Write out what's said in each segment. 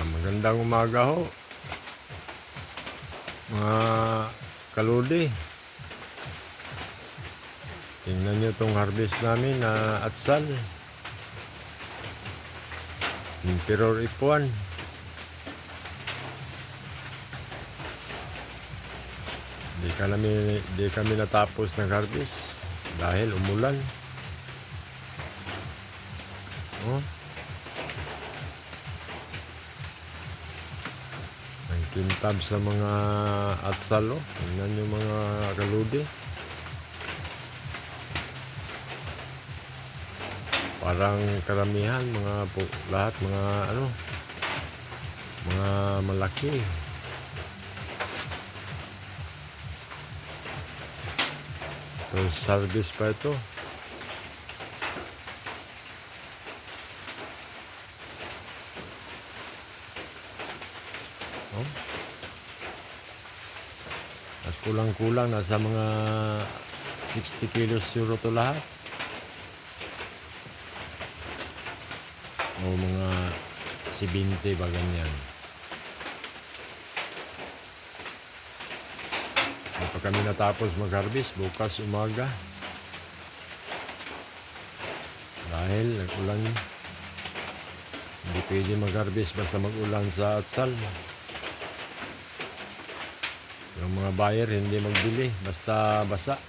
Magandang umaga ho, mga kaludi. Tingnan nyo itong harvest namin na atsal, Emperor F1. Di kami natapos ng harvest dahil umulan. Oh, ang kintab sa mga atsal. Oh, tingnan nyo mga kaludi. Parang karamihan lahat mga malaki. First harvest pa ito. Oh. Mas kulang-kulang nasa mga 60 kilos siguro to lahat. O mga 70 ba ganyan. Hindi pa kami natapos mag-harvest bukas umaga dahil nag-ulan. Hindi pwede mag-harvest basta mag-ulan sa atsal. Yung mga buyer hindi magbili basta basa.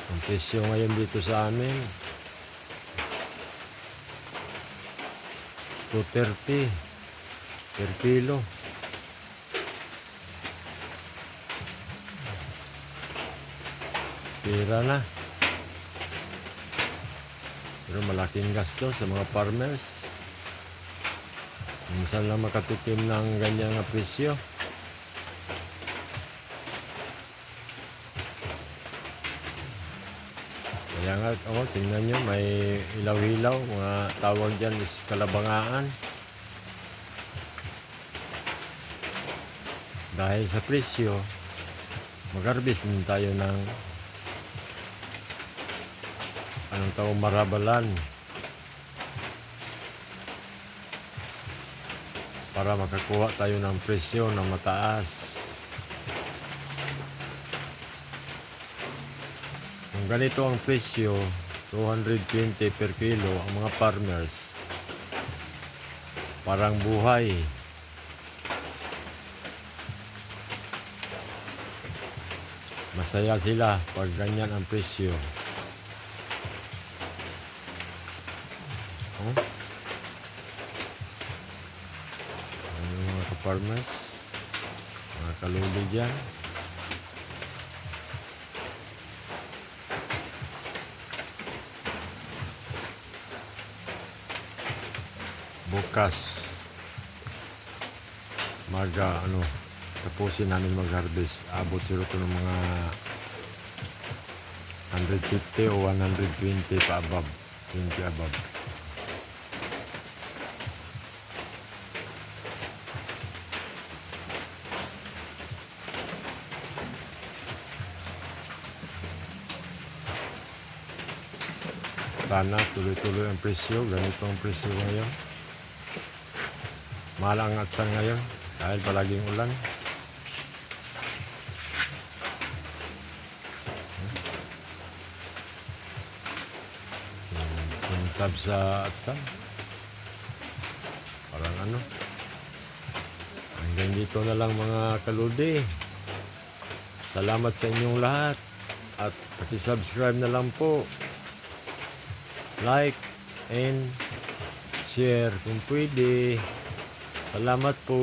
Ang presyo ngayon dito sa amin 230 per kilo. Pira na. Pero malaking gasto sa mga farmers. Minsan lang makatikim ng ganyan na presyo. Kaya nga, tingnan nyo, may ilaw-ilaw, mga tawag dyan is kalabangaan. Dahil sa presyo, mag-harvest din tayo ng marabalan para makakuha tayo ng presyo na mataas. Kung ganito ang presyo, 220 per kilo, ang mga farmers parang buhay. Masaya sila pag ganyan ang presyo. Oh. Ano mga ka-farmers, mga kaluli dyan. Bukas tapusin namin mag-harvest. Abot sila ito ng mga 150 o 120 pa above, 20 above. Sana tuloy-tuloy ang presyo. Ganito ang presyo ngayon. Mahal ang atsal ngayon dahil palaging ulan. Kintab sa atsal. Parang hanggang dito na lang mga kaludi. Salamat sa inyong lahat at paki-subscribe na lang po. Like and share kung pwede. Salamat po.